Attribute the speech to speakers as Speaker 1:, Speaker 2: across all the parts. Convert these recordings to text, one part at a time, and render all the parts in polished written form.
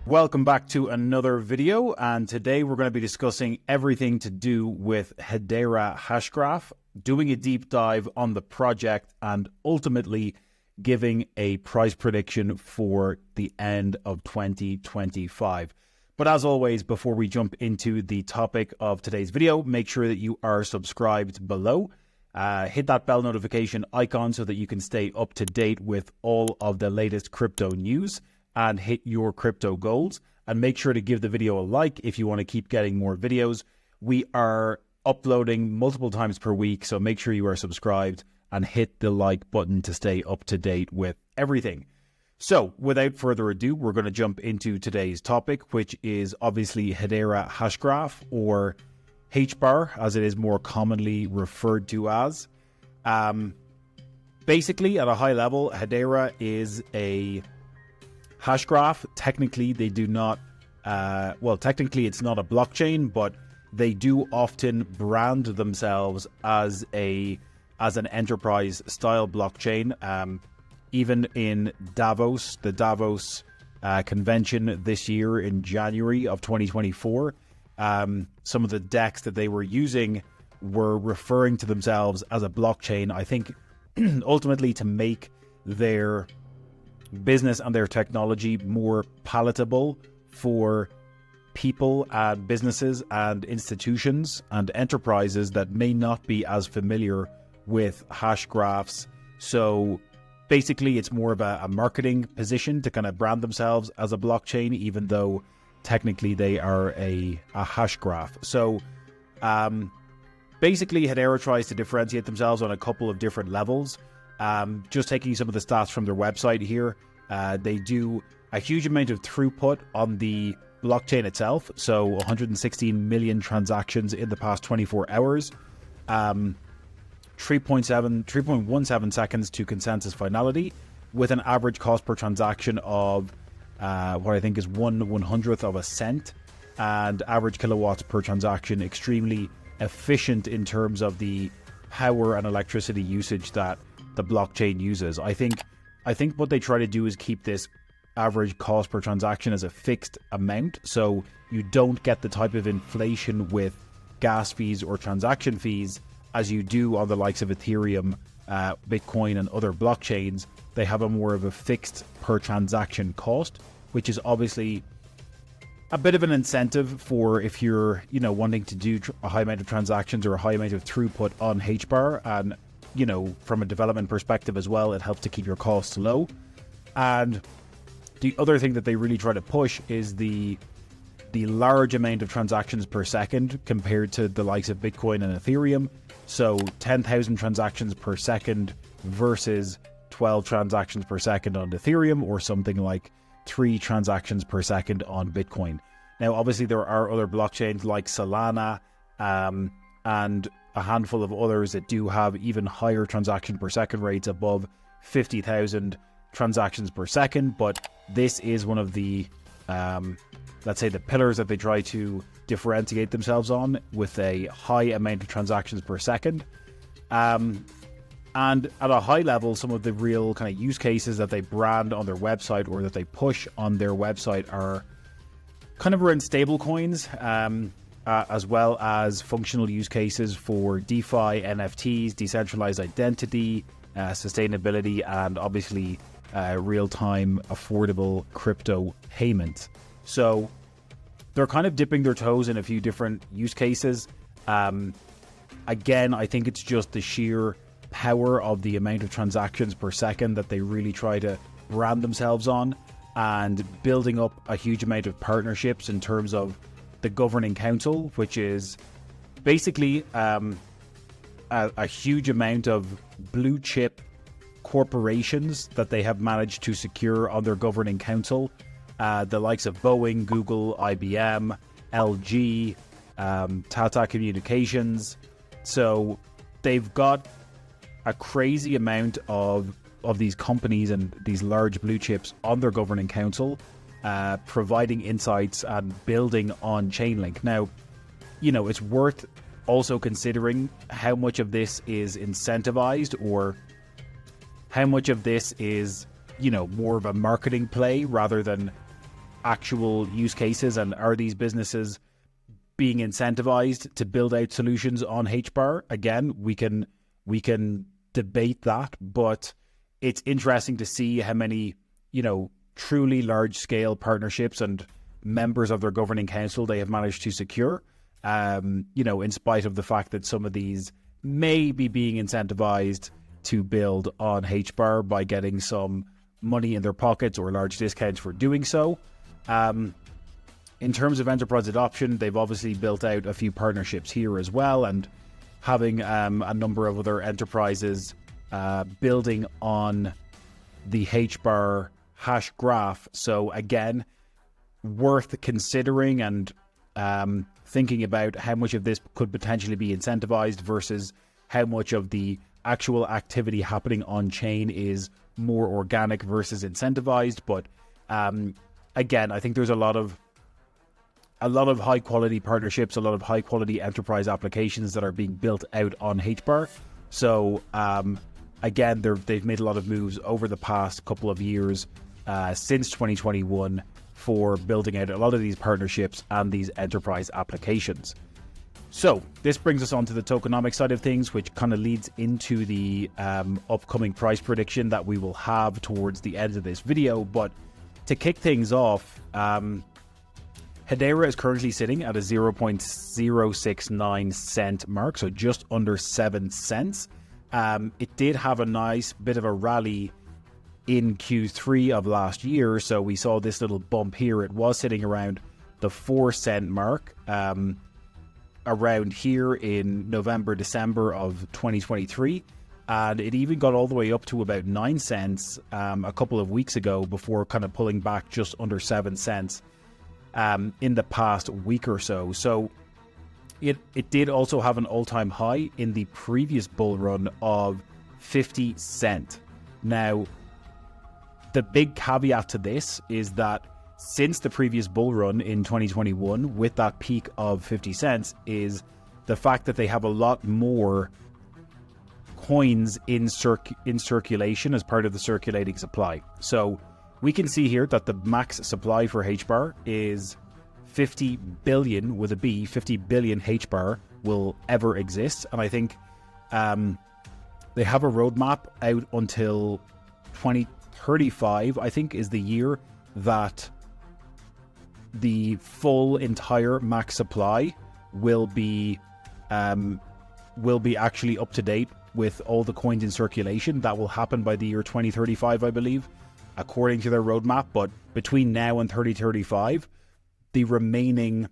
Speaker 1: Welcome back to another video, and today we're going to be discussing everything to do with Hedera Hashgraph, doing a deep dive on the project, and ultimately giving a price prediction for the end of 2025. But as always, before we jump into the topic of today's video, make sure that you are subscribed below. Hit that bell notification icon so that you can stay up to date with all of the latest crypto news and hit your crypto goals. And make sure to give the video a like if you want to keep getting more videos. We are uploading multiple times per week, so make sure you are subscribed and hit the like button to stay up to date with everything. So without further ado, we're going to jump into today's topic, which is obviously Hedera Hashgraph, or HBAR as it is more commonly referred to as. Basically, at a high level, Hedera is a Hashgraph. Technically, they do not, technically it's not a blockchain, but they do often brand themselves as an enterprise style blockchain. Even in Davos, the Davos convention this year in January of 2024, some of the decks that they were using were referring to themselves as a blockchain, I think ultimately to make their business and their technology more palatable for people and businesses and institutions and enterprises that may not be as familiar with hash graphs. So basically it's more of a marketing position to kind of brand themselves as a blockchain, even though technically they are a hash graph. So basically Hedera tries to differentiate themselves on a couple of different levels. Just taking some of the stats from their website here, they do a huge amount of throughput on the blockchain itself. So 116 million transactions in the past 24 hours, 3.17 seconds to consensus finality, with an average cost per transaction of what I think is 1/100th of a cent, and average kilowatts per transaction. Extremely efficient in terms of the power and electricity usage that the blockchain uses. I think what they try to do is keep this average cost per transaction as a fixed amount, so you don't get the type of inflation with gas fees or transaction fees as you do on the likes of Ethereum, Bitcoin and other blockchains. They have a more of a fixed per transaction cost, which is obviously a bit of an incentive for if you're, wanting to do a high amount of transactions or a high amount of throughput on HBAR. And, from a development perspective as well, it helps to keep your costs low. And the other thing that they really try to push is the large amount of transactions per second compared to the likes of Bitcoin and Ethereum. So 10,000 transactions per second versus 12 transactions per second on Ethereum, or something like 3 transactions per second on Bitcoin. Now, obviously, there are other blockchains like Solana and a handful of others that do have even higher transaction per second rates, above 50,000 transactions per second. But this is one of the, let's say, the pillars that they try to differentiate themselves on, with a high amount of transactions per second. And at a high level, some of the real kind of use cases that they brand on their website, or that they push on their website, are kind of around stable coins, as well as functional use cases for DeFi, NFTs, decentralized identity, sustainability, and obviously real-time affordable crypto payments. So they're kind of dipping their toes in a few different use cases. Again, I think it's just the sheer power of the amount of transactions per second that they really try to brand themselves on, and building up a huge amount of partnerships in terms of the governing council, which is basically a huge amount of blue chip corporations that they have managed to secure on their governing council. The likes of Boeing, Google, IBM, LG, Tata Communications. So they've got a crazy amount of these companies and these large blue chips on their governing council, providing insights and building on Chainlink. Now, it's worth also considering how much of this is incentivized, or how much of this is, more of a marketing play rather than actual use cases, and are these businesses being incentivized to build out solutions on HBAR? Again, we can debate that, but it's interesting to see how many, truly large scale partnerships and members of their governing council they have managed to secure, in spite of the fact that some of these may be being incentivized to build on HBAR by getting some money in their pockets or large discounts for doing so. In terms of enterprise adoption, they've obviously built out a few partnerships here as well, and having a number of other enterprises building on the HBAR Hashgraph. So again, worth considering and thinking about how much of this could potentially be incentivized versus how much of the actual activity happening on chain is more organic versus incentivized. But again, I think there's a lot of high quality partnerships, a lot of high quality enterprise applications that are being built out on HBAR. So again, they've made a lot of moves over the past couple of years since 2021 for building out a lot of these partnerships and these enterprise applications. So this brings us on to the tokenomics side of things, which kind of leads into the upcoming price prediction that we will have towards the end of this video. But to kick things off, Hedera is currently sitting at a 0.069 cent mark, so just under 7 cents. It did have a nice bit of a rally in Q3 of last year, so we saw this little bump here. It was sitting around the 4 cent mark around here in November, December of 2023, and it even got all the way up to about 9 cents a couple of weeks ago before kind of pulling back just under 7 cents in the past week or so. So it did also have an all-time high in the previous bull run of 50 cent. Now, the big caveat to this is that since the previous bull run in 2021 with that peak of 50 cents is the fact that they have a lot more coins in circulation as part of the circulating supply. So we can see here that the max supply for HBAR is 50 billion with a B. 50 billion HBAR will ever exist, and I think they have a roadmap out until 2035, I think, is the year that the full entire max supply will be actually up to date with all the coins in circulation. That will happen by the year 2035, I believe, according to their roadmap. But between now and 2035, the remaining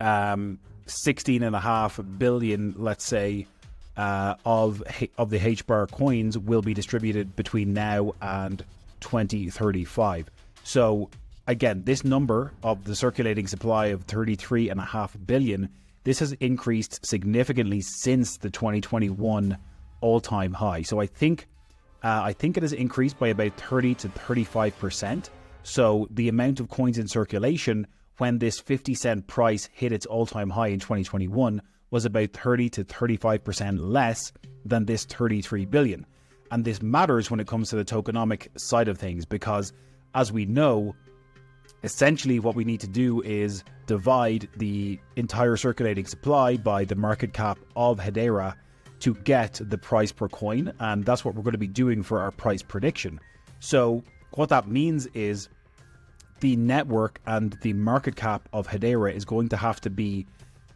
Speaker 1: 16.5 billion, let's say, of the HBAR coins will be distributed between now and 2035. So again, this number of the circulating supply of 33.5 billion, this has increased significantly since the 2021 all-time high. So I think it has increased by about 30 to 35%. So the amount of coins in circulation when this 50 cent price hit its all-time high in 2021 was about 30 to 35% less than this 33 billion. And this matters when it comes to the tokenomic side of things, because as we know, essentially what we need to do is divide the entire circulating supply by the market cap of Hedera to get the price per coin, and that's what we're going to be doing for our price prediction. So what that means is the network and the market cap of Hedera is going to have to be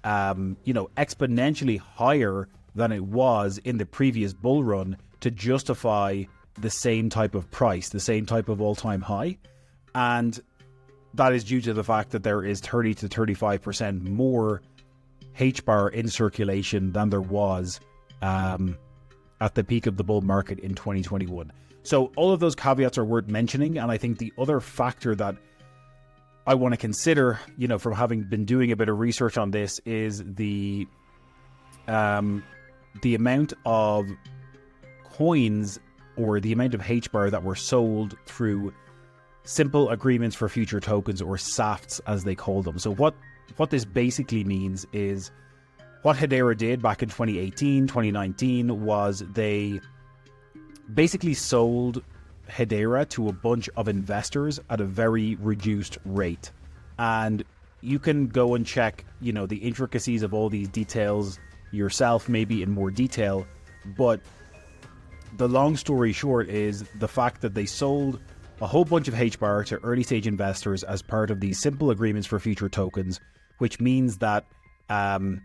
Speaker 1: exponentially higher than it was in the previous bull run to justify the same type of price, the same type of all-time high. And that is due to the fact that there is 30 to 35% more HBAR in circulation than there was at the peak of the bull market in 2021. So all of those caveats are worth mentioning. And I think the other factor that I want to consider, from having been doing a bit of research on this, is the amount of coins or the amount of HBAR that were sold through simple agreements for future tokens, or SAFTs as they call them. So what this basically means is what Hedera did back in 2018, 2019 was they basically sold Hedera to a bunch of investors at a very reduced rate. And you can go and check, the intricacies of all these details yourself, maybe in more detail. But the long story short is the fact that they sold a whole bunch of HBAR to early stage investors as part of these simple agreements for future tokens, which means that all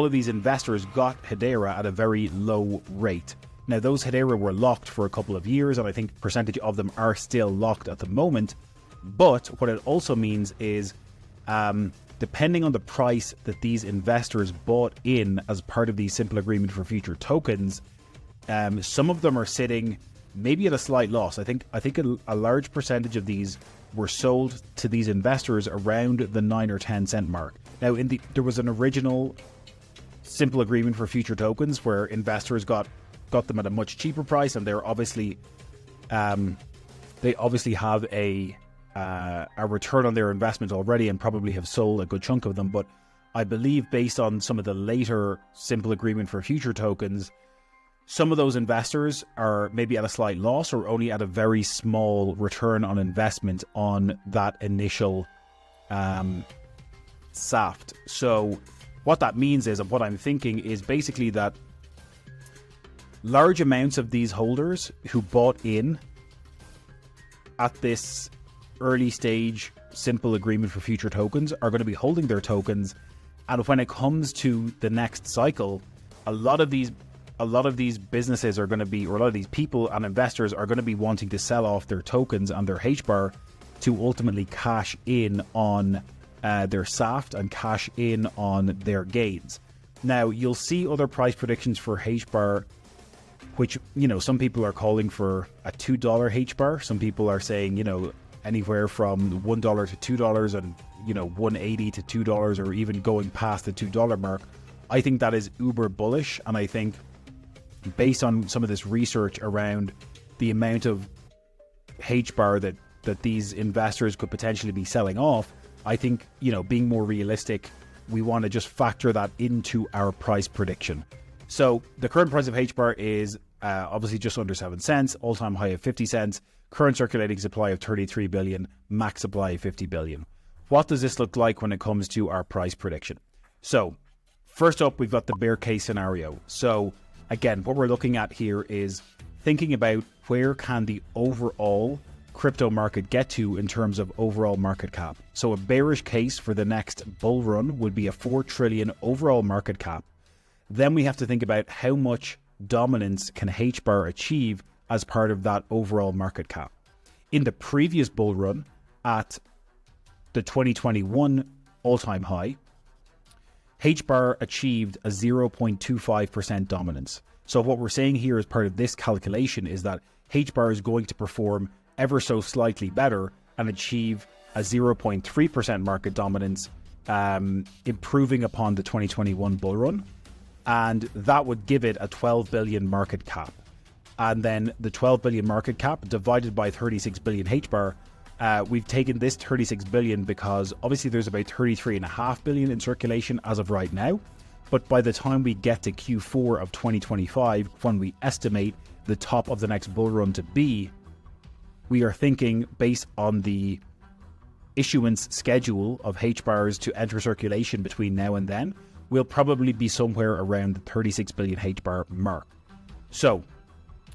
Speaker 1: of these investors got Hedera at a very low rate. Now, those Hedera were locked for a couple of years, and I think percentage of them are still locked at the moment. But what it also means is, depending on the price that these investors bought in as part of the simple agreement for future tokens, some of them are sitting maybe at a slight loss. I think a large percentage of these were sold to these investors around the 9 or 10 cent mark. Now, there was an original simple agreement for future tokens where investors got them at a much cheaper price, and they're obviously have a return on their investment already and probably have sold a good chunk of them. But I believe, based on some of the later simple agreement for future tokens, some of those investors are maybe at a slight loss or only at a very small return on investment on that initial SAFT. So what that means is, and what I'm thinking is basically that large amounts of these holders who bought in at this early stage simple agreement for future tokens are going to be holding their tokens, and when it comes to the next cycle, a lot of these businesses are going to be, or a lot of these people and investors are going to be wanting to sell off their tokens and their HBAR to ultimately cash in on their SAFT and cash in on their gains. Now, you'll see other price predictions for HBAR, which, some people are calling for a $2 HBAR. Some people are saying, anywhere from $1 to $2 and, $1.80 to $2, or even going past the $2 mark. I think that is uber bullish. And I think, based on some of this research around the amount of HBAR that these investors could potentially be selling off, I think, being more realistic, we want to just factor that into our price prediction. So the current price of HBAR is obviously just under 7 cents, all-time high of 50 cents, current circulating supply of 33 billion, max supply of 50 billion. What does this look like when it comes to our price prediction? So first up, we've got the bear case scenario. So again, what we're looking at here is thinking about where can the overall crypto market get to in terms of overall market cap. So a bearish case for the next bull run would be a 4 trillion overall market cap. Then we have to think about how much dominance can HBAR achieve as part of that overall market cap. In the previous bull run, at the 2021 all-time high, HBAR achieved a 0.25% dominance. So what we're saying here as part of this calculation is that HBAR is going to perform ever so slightly better and achieve a 0.3% market dominance, improving upon the 2021 bull run. And that would give it a 12 billion market cap. And then the 12 billion market cap divided by 36 billion HBAR, we've taken this 36 billion because obviously there's about 33.5 billion in circulation as of right now. But by the time we get to Q4 of 2025, when we estimate the top of the next bull run to be, we are thinking, based on the issuance schedule of HBARs to enter circulation between now and then, we'll probably be somewhere around the 36 billion HBAR mark. So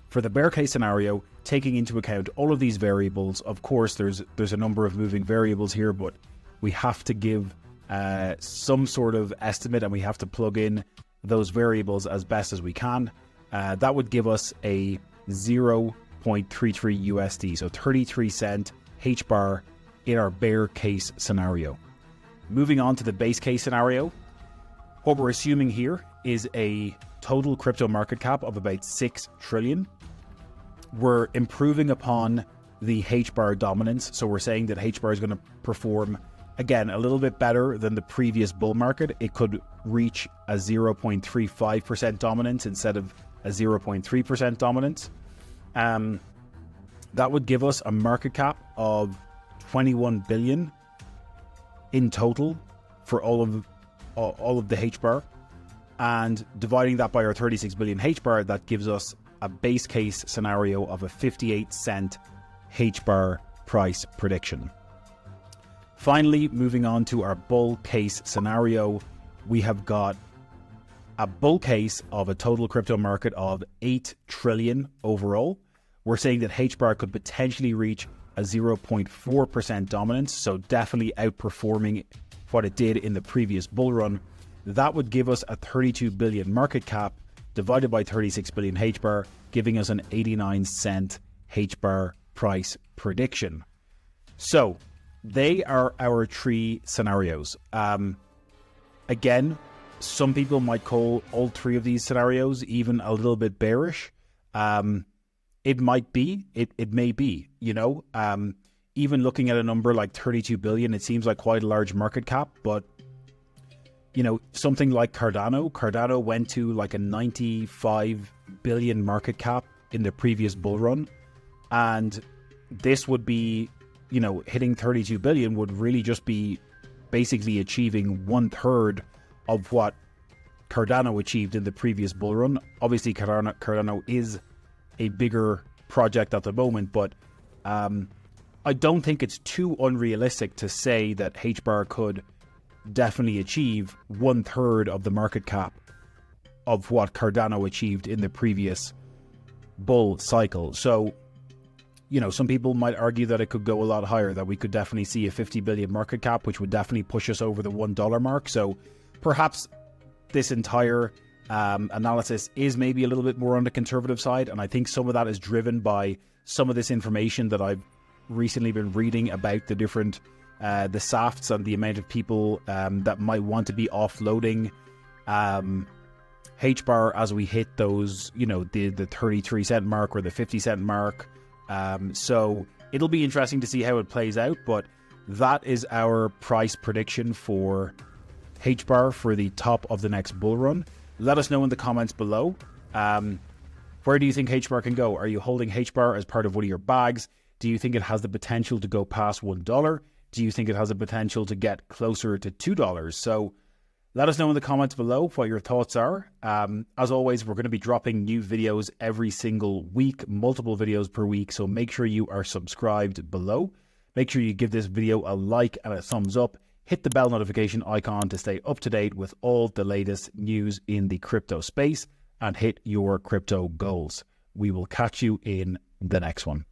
Speaker 1: for the bear case scenario, taking into account all of these variables, of course, there's a number of moving variables here, but we have to give some sort of estimate, and we have to plug in those variables as best as we can. That would give us a 0.33 USD, so 33 cent HBAR in our bear case scenario. Moving on to the base case scenario, what we're assuming here is a total crypto market cap of about 6 trillion. We're improving upon the HBAR dominance. So we're saying that HBAR is going to perform, again, a little bit better than the previous bull market. It could reach a 0.35% dominance instead of a 0.3% dominance. That would give us a market cap of 21 billion in total for all of the HBAR, and dividing that by our 36 billion HBAR, that gives us a base case scenario of a 58-cent HBAR price prediction. Finally, moving on to our bull case scenario, we have got a bull case of a total crypto market of 8 trillion overall. We're saying that HBAR could potentially reach a 0.4% dominance, so definitely outperforming what it did in the previous bull run. That would give us a 32 billion market cap divided by 36 billion HBAR, giving us an 89-cent HBAR price prediction. So they are our 3 scenarios. Again, some people might call all 3 of these scenarios even a little bit bearish. It might be, it may be, you know, even looking at a number like 32 billion, it seems like quite a large market cap, but you know, something like Cardano went to like a 95 billion market cap in the previous bull run. And this would be, you know, hitting 32 billion would really just be basically achieving 1/3 of what Cardano achieved in the previous bull run. Obviously, Cardano is a bigger project at the moment, but I don't think it's too unrealistic to say that HBAR could definitely achieve 1/3 of the market cap of what Cardano achieved in the previous bull cycle. So, you know, some people might argue that it could go a lot higher, that we could definitely see a 50 billion market cap, which would definitely push us over the $1 mark. So perhaps this entire analysis is maybe a little bit more on the conservative side, and I think some of that is driven by some of this information that I've recently been reading about the different the SAFTs and the amount of people that might want to be offloading HBAR as we hit those, you know, the 33 cent mark or the 50 cent mark. So it'll be interesting to see how it plays out, but that is our price prediction for HBAR for the top of the next bull run. Let us know in the comments below. Where do you think HBAR can go? Are you holding HBAR as part of one of your bags? Do you think it has the potential to go past $1? Do you think it has the potential to get closer to $2? So let us know in the comments below what your thoughts are. As always, we're going to be dropping new videos every single week, multiple videos per week. So make sure you are subscribed below. Make sure you give this video a like and a thumbs up. Hit the bell notification icon to stay up to date with all the latest news in the crypto space, and hit your crypto goals. We will catch you in the next one.